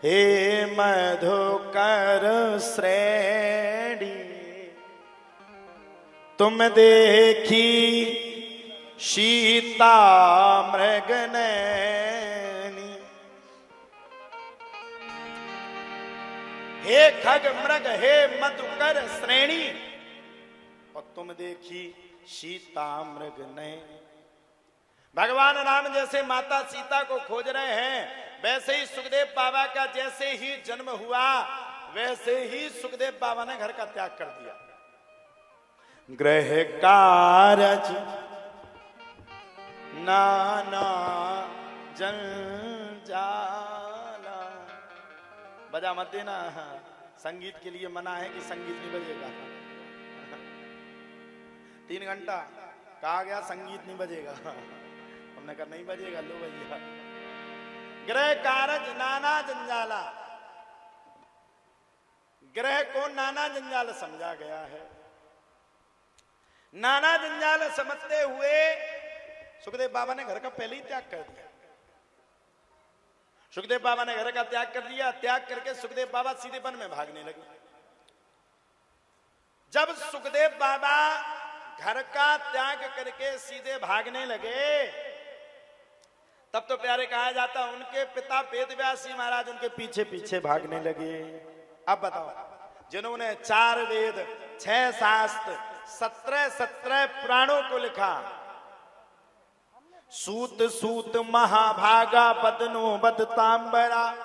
हे मधुकर श्रेणी तुम देखी सीता मृगनैनी। हे खग मृग हे मधुकर श्रेणी और तुम देखी सीता मृगनैनी। भगवान राम जैसे माता सीता को खोज रहे हैं, वैसे ही सुखदेव बाबा का जैसे ही जन्म हुआ वैसे ही सुखदेव बाबा ने घर का त्याग कर दिया। गृह कारज नाना जंजाला। बजा मत देना, संगीत के लिए मना है कि संगीत नहीं बजेगा। 3 घंटा कहा गया संगीत नहीं बजेगा, हमने कहा नहीं बजेगा, लो भैया। ग्रह कारज नाना जंजाला, ग्रह को नाना जंजाल समझा गया है। नाना जंजाल समझते हुए सुखदेव बाबा ने घर का पहले ही त्याग कर दिया। सुखदेव बाबा ने घर का त्याग कर दिया। त्याग करके सुखदेव बाबा सीधे वन में भागने लगे। जब सुखदेव बाबा घर का त्याग करके सीधे भागने लगे तब तो प्यारे कहा जाता उनके पिता वेदव्यास जी महाराज उनके पीछे पीछे भागने लगे। अब बताओ, जिन्होंने 4 वेद 6 शास्त्र 17 पुराणों को लिखा, सूत सूत महाभागा बदनो बदतांबरा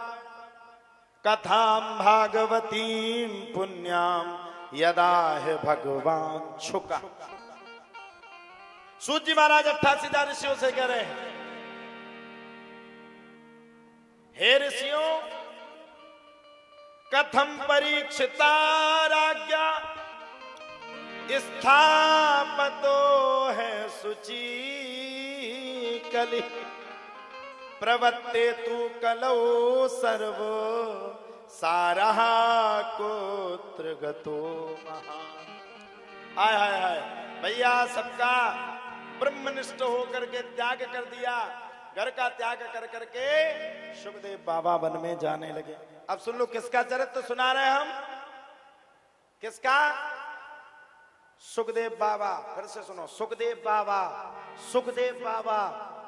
कथाम भागवतीम पुण्याम यदा है भगवान छुका। सूत जी महाराज 88 ऋषियों से कह रहे हैं, हे ऋषियों, कथम परीक्षिता राज्ञा स्थापतो है सुची कलि प्रवत्ते तू कलो सर्व सारः कोत्र गतो महान। हाय हाय हाय भैया, सबका ब्रह्मनिष्ठ होकर के त्याग कर दिया। घर का त्याग कर करके सुखदेव बाबा वन में जाने लगे। अब सुन लो किसका चरित्र सुना रहे हम, किसका? सुखदेव बाबा। फिर से सुनो, सुखदेव बाबा, सुखदेव बाबा,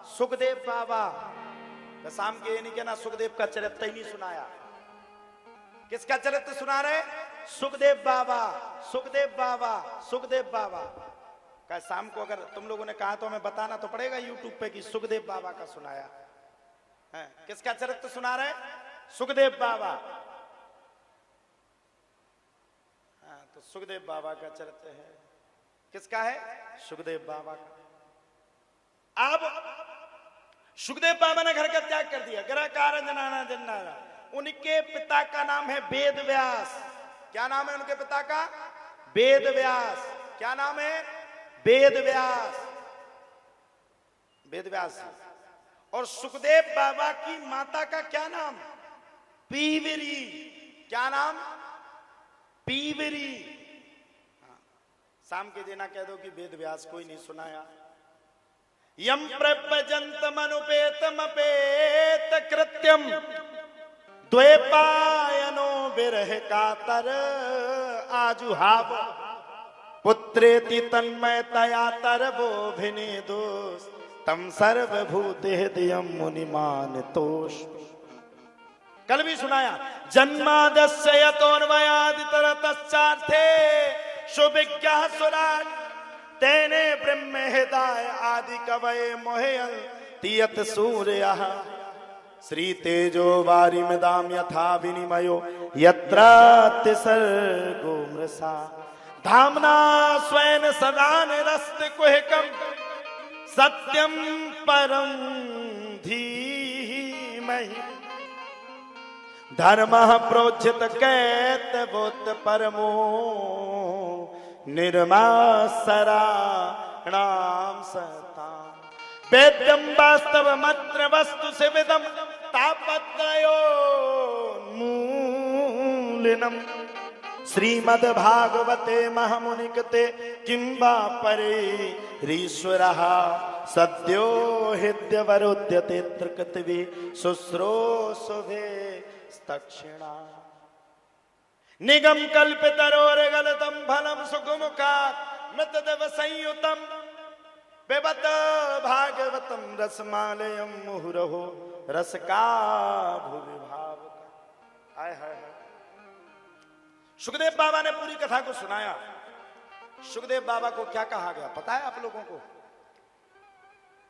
सुखदेव बाबा। शाम के ये नहीं कहना सुखदेव का चरित्र ही नहीं सुनाया। किसका चरित्र सुना रहे? सुखदेव बाबा, सुखदेव बाबा, सुखदेव बाबा का। शाम को अगर तुम लोगों ने कहा तो हमें बताना तो पड़ेगा यूट्यूब पे कि सुखदेव बाबा का सुनाया है। किसका चरित्र सुना रहे? सुखदेव बाबा। हाँ, तो सुखदेव बाबा का चरित्र है। किसका है? सुखदेव बाबा का। अब सुखदेव बाबा ने घर का त्याग कर दिया। ग्रह कारण जनाना जन्नारा। उनके पिता का नाम है वेद व्यास। क्या नाम है उनके पिता का? वेद व्यास। क्या नाम है? वेद व्यास। वेद व्यास। और सुखदेव बाबा की माता का क्या नाम? पीवरी। क्या नाम? पीवरी। शाम के देना कह दो कि वेद व्यास कोई नहीं सुनाया। यम प्रपजंतम अनुपेतम अपेत कृत्यम द्वैपायनो विरह कातर आजुहाव पुत्रेति तन्मयतया तरवो भिनेदोष तम सर्वभूते हृदयम मुनिमान तोष। कल भी सुनाया, जन्मादस्य यतोन्वयादितरतश्चार्थे सुविज्ञः सुराट तेने ब्रह्म हृदय आदि कवये मोहयन्ति यत सूर्यः श्री तेजो वारिमदाम यथा विनिमयो यत्रातिसर्गो मृषा धामना स्वयं सदा निरस्त कुहकम सत्यम परम धीमहि धर्मः प्रोज्झित कैतवोत परमो निर्मासराणाम सता वेद्यम वास्तव मत्र वस्तु सेविदम तापत्रयोन्मूलिनम श्रीमद् भागवते महामुनिकते किंबा परे रीश्वरः सद्यो हृद्यवरोध्यते त्रिकतवे शुश्रूषुभे दक्षिणा निगम कल्पितरोर गलतम फलम सुगमुखा मृतदेव संयुतम पिबत भागवतम रसमालयम मुहुरहो रस का भूवि भाव का। हाय हाय हाय। सुखदेव बाबा ने पूरी कथा को सुनाया। सुखदेव बाबा को क्या कहा गया पता है आप लोगों को?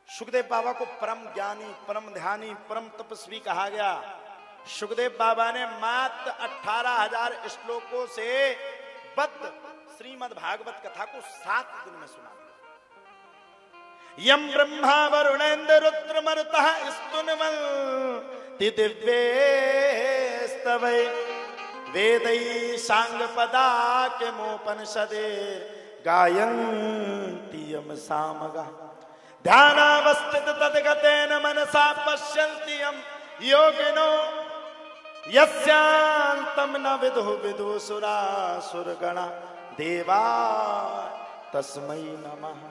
सुखदेव बाबा को परम ज्ञानी, परम ध्यानी, परम तपस्वी कहा गया। सुखदेव बाबा ने मात्र 18,000 श्लोकों से बद्ध श्रीमद् भागवत कथा को 7 दिन में सुना। यम ब्रह्मा वरुणेन्द्र रुद्र मरुतः स्तुन्वन्ति दिव्यैस्तवै वेदै सांग पदाक्यमोपनिषदे गायन्ति यम सामगा ध्यानावस्थित तद्गतेन मनसा पश्यन्ति यम योगिनो यस्यान्तं न विदुः विदुषुरासुरगणा देवा तस्मै नमः।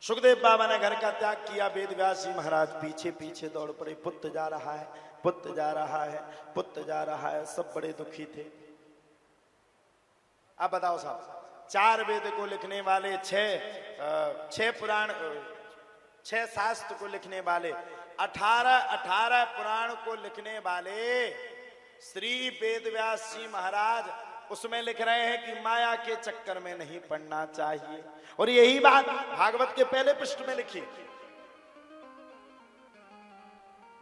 सुखदेव बाबा ने घर का त्याग किया। वेद व्यास जी महाराज पीछे पीछे दौड़ पड़े। पुत्र जा रहा है, पुत्र जा रहा है, पुत्र जा रहा है। सब बड़े दुखी थे। आप बताओ साहब, 4 वेद को लिखने वाले, 6 पुराण, 6 शास्त्र को लिखने वाले, 18 पुराण को लिखने वाले श्री वेद व्यास जी महाराज उसमें लिख रहे हैं कि माया के चक्कर में नहीं पड़ना चाहिए। और यही बात भागवत के पहले पृष्ठ में लिखी।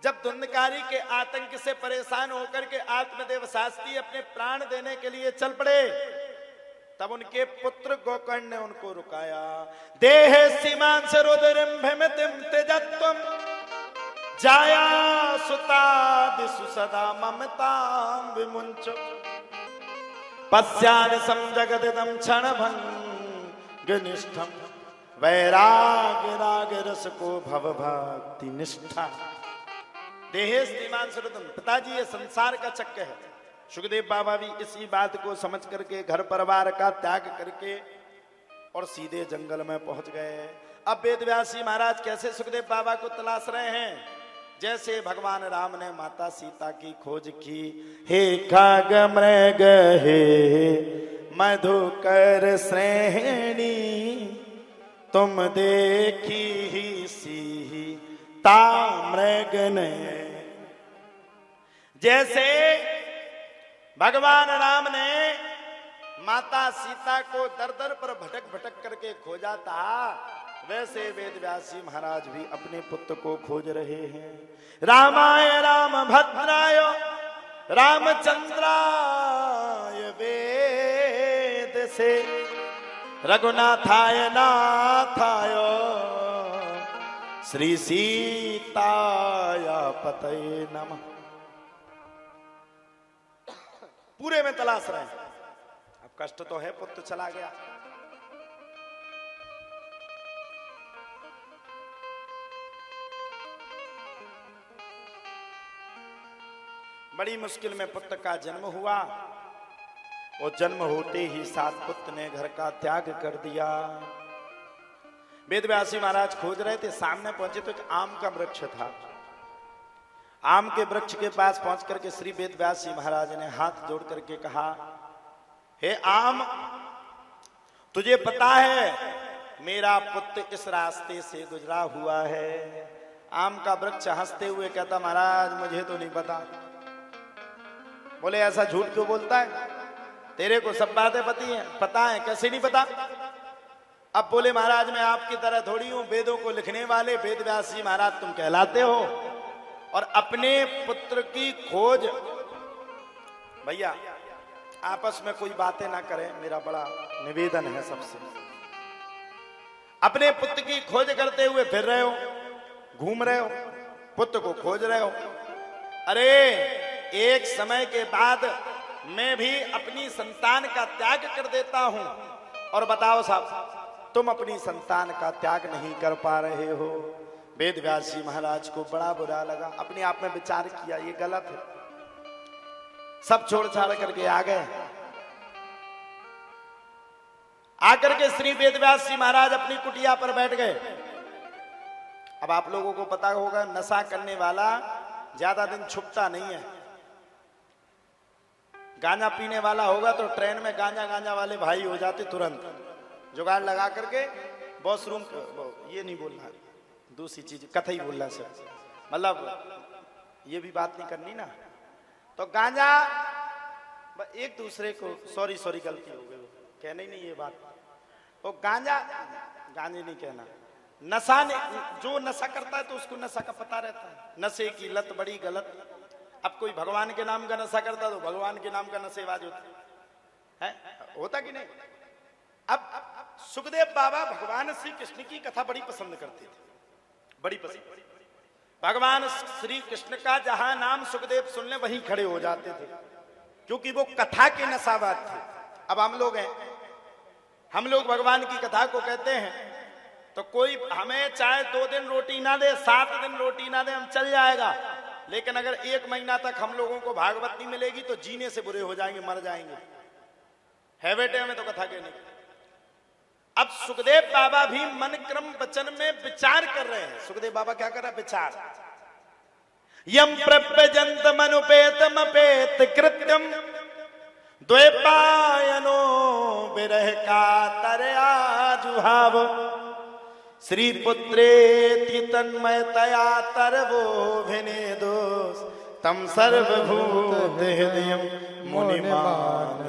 जब धुंधकारी के आतंक से परेशान होकर के आत्मदेव शास्त्री अपने प्राण देने के लिए चल पड़े, तब उनके पुत्र गोकर्ण ने उनको रुकाया। देह सीमान से रुद्रम भमितिम तेजत्वम जाया सुता दिसु सदा ममतां विमुंचो पश्यानि समजगदिदं क्षणभंगनिष्ठं वैराग्य राग रस को भव भक्ति निष्ठा। देहे श्रीमान सुरतम, पिताजी ये संसार का चक्र है। सुखदेव बाबा भी इसी बात को समझ करके घर परिवार का त्याग करके और सीधे जंगल में पहुंच गए। अब वेदव्यास जी महाराज कैसे सुखदेव बाबा को तलाश रहे हैं? जैसे भगवान राम ने माता सीता की खोज की। हे खग मृग हे मधुकर श्रेणी तुम देखी ही सीता मृग ने। जैसे भगवान राम ने माता सीता को दर दर पर भटक भटक करके खोजा था, वैसे वेदव्यास जी महाराज भी अपने पुत्र को खोज रहे हैं। रामाय राम भद्राय रामचंद्राय वेद से रघुनाथाय नाथाय श्री सीताय पतये नमः। पूरे में तलाश रहे हैं। अब कष्ट तो है, पुत्र चला गया। बड़ी मुश्किल में पुत्र का जन्म हुआ। वो जन्म होते ही 7 पुत्र ने घर का त्याग कर दिया। वेदव्यास जी महाराज खोज रहे थे, सामने पहुंचे तो एक आम का वृक्ष था। आम के वृक्ष के पास पहुंच करके श्री वेदव्यास जी महाराज ने हाथ जोड़ करके कहा, हे आम, तुझे पता है मेरा पुत्र इस रास्ते से गुजरा हुआ है। आम का वृक्ष हंसते हुए कहता, महाराज मुझे तो नहीं पता। बोले ऐसा झूठ क्यों बोलता है? तेरे को सब बातें पता है, कैसे नहीं पता? अब बोले महाराज मैं आपकी तरह थोड़ी हूं, वेदों को लिखने वाले वेदव्यास जी महाराज तुम कहलाते हो। और अपने पुत्र की खोज, भैया आपस में कोई बातें ना करें, मेरा बड़ा निवेदन है सबसे। अपने पुत्र की खोज करते हुए फिर रहे हो, घूम रहे हो, पुत्र को खोज रहे हो। अरे एक समय के बाद मैं भी अपनी संतान का त्याग कर देता हूं। और बताओ साहब, तुम अपनी संतान का त्याग नहीं कर पा रहे हो। वेदव्यास जी महाराज को बड़ा बुरा लगा। अपने आप में विचार किया, ये गलत है। सब छोड़ छाड़ करके आ गए। आकर के श्री वेदव्यास जी महाराज अपनी कुटिया पर बैठ गए। अब आप लोगों को पता होगा, नशा करने वाला ज्यादा दिन छुपता नहीं है। गांजा पीने वाला होगा तो ट्रेन में गांजा वाले भाई हो जाते तुरंत, जुगाड़ लगा करके वॉशरूम, ये नहीं बोलना, दूसरी चीज कथा ही बोलना सर, मतलब ये भी बात नहीं करनी ना। तो गांजा एक दूसरे को, सॉरी गलती हो गई, कहना ही नहीं ये बात। तो गांजे नहीं कहना, नशा ने, जो नशा करता है तो उसको नशा का पता रहता है, नशे की लत बड़ी गलत। अब कोई भगवान के नाम का नशा करता तो भगवान के नाम का नशेबाज होता कि नहीं। अब सुखदेव बाबा भगवान श्री कृष्ण की कथा बड़ी पसंद करते थे, बड़ी पसंद। भगवान श्री कृष्ण का जहां नाम सुखदेव सुन ले वहीं खड़े हो जाते थे, क्योंकि वो कथा के नशाबाज थे। अब हम लोग हैं, हम लोग भगवान की कथा को कहते हैं तो कोई हमें चाहे 2 दिन रोटी ना दे, 7 दिन रोटी ना दे, हम चल जाएगा, लेकिन अगर 1 महीना तक हम लोगों को भागवत नहीं मिलेगी तो जीने से बुरे हो जाएंगे, मर जाएंगे, है बेटे हमें तो कथा कहने। अब सुखदेव बाबा भी मन क्रम वचन में विचार कर रहे हैं। सुखदेव बाबा क्या कर रहे हैं? विचार। यम प्रव्यजंत मनुपेतम अपेत कृत्यम द्वैपायनो विरह का तरया जुहाव श्री पुत्रेति तन्मयतया तरवो भिनेदोष तम सर्वभूत हृदयम मुनिमानतोस्मि।